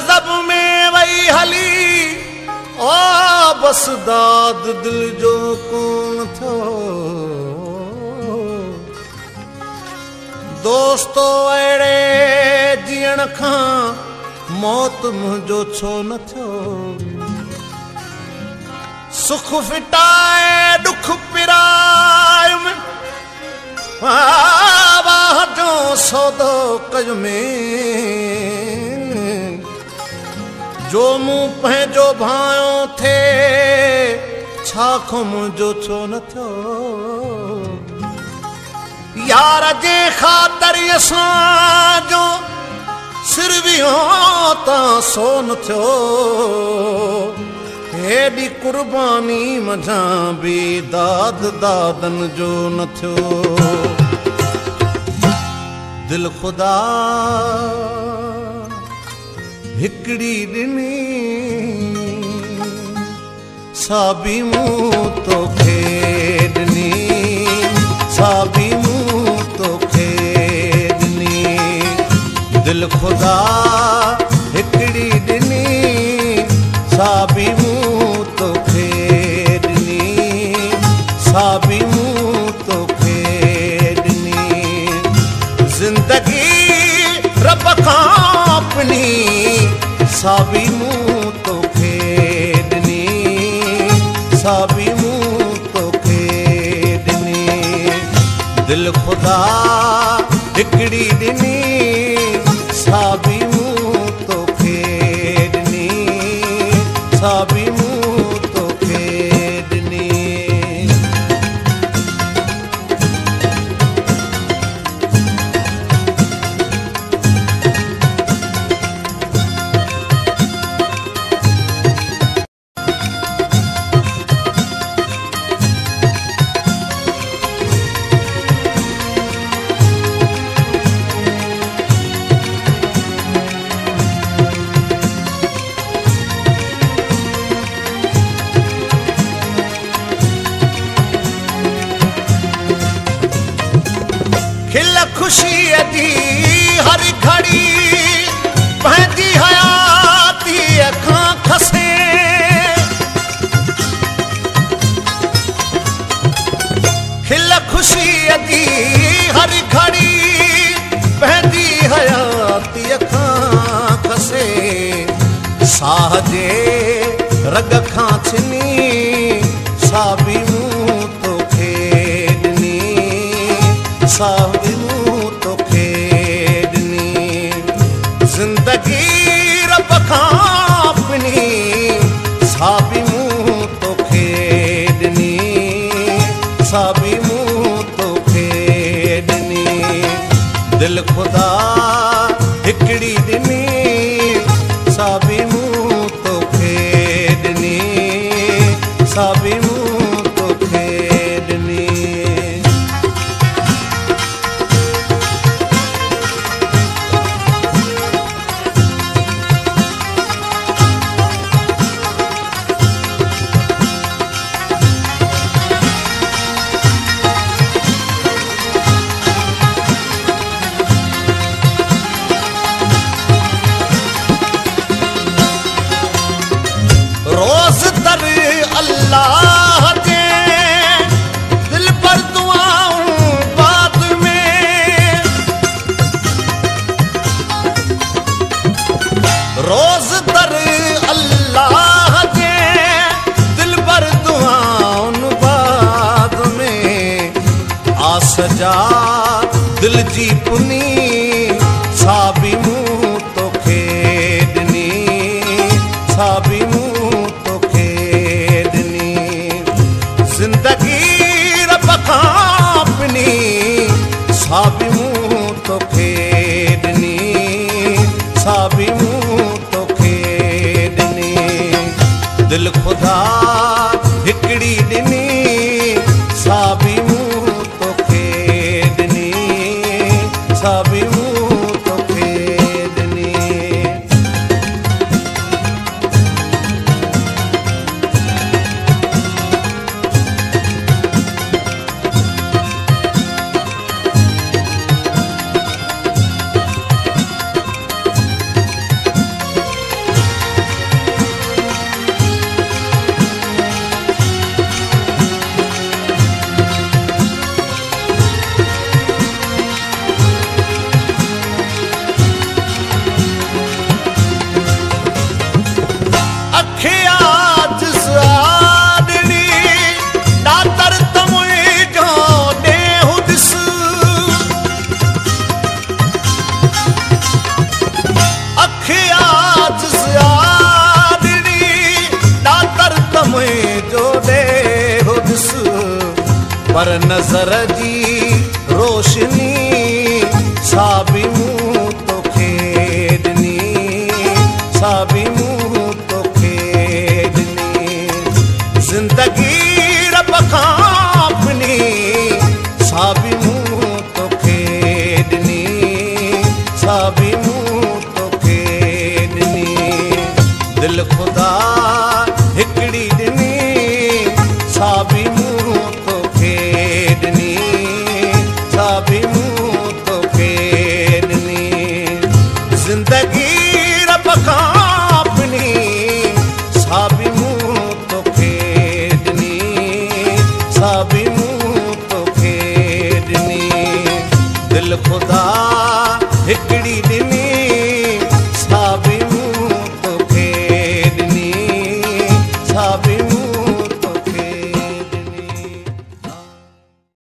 गज़ब में वही हली ओ बस दाद दिल जो कोन थो दोस्तो अड़े जीअण खां मौत मुझो छो न थो सुख फिटाए दुख पिराय में वाह जो सौदो कज में जो मुँह पंहिंजो भायो थे छाखो मुझो छो न थो यार जे ख़ातिर असांजो सिर वियो तां सोन थियो हेॾी कुर्बानी मझां बि दाद दादन जो न थियो दिल ख़ुदा हिकड़ी ॾिनी साबी मूं तोखे ॾिनी साबी मूं तोखे ॾिनी दिल ख़ुदा हिकड़ी ॾिनी साबी मूं तोखे ॾिनी साबी मूं तोखे ॾिनी ज़िंदगी रब खां अपनी साबी मूं तोखे ॾिनी साबी मूं तोखे ॾिनी दिल ख़ुदा हिकड़ी ॾिनी साबी मूं तोखे ॾिनी साबी मूं तोखे ॾिनी खिल खुशी दी हर घड़ी पंहिंजी हयाती खां खसे खिल खुशी दी हर घड़ी पंहिंजी हयाती खां खसे साह जे रग खां छिनी साबी मूं तोखे ॾिनी साबी मूं तोखे ॾिनी ज़िंदगी रब खां अपनी साबी मूं तोखे ॾिनी साबी मूं तोखे ॾिनी दिल ख़ुदा हिकड़ी ॾिनी साबी मूं तोखे ॾिनी साबी मूं तोखे ॾिनी रोज़ दर अल्लाह दे दिल पर दुआऊं बाद में रोज़ दर अल्लाह दे दिल पर दुआऊं बाद में आस जा दिल जी पुनी साबी मूं तोखे ॾिनी साबी मूं तोखे ॾिनी ज़िंदगी रब खां अपनी साबी मूं तोखे ॾिनी साबी मूं तोखे ॾिनी दिल ख़ुदा हिकड़ी ॾिनी साबी मूं तोखे ॾिनी पर नज़र जी रोशनी साबी मूं तोखे ॾिनी साबी मूं तोखे ॾिनी ज़िंदगी रब खां अपनी साबी मूं तोखे ॾिनी साबी मूं तोखे ॾिनी दिल ख़ुदा हिकिड़ी ॾिनी साबी मूं तोखे ॾिनी साबी मूं तोखे ॾिनी ज़िंदगी रब खां अपनी साबी मूं तोखे ॾिनी साबी मूं तोखे ॾिनी दिल ख़ुदा हिकिड़ी ॾिनी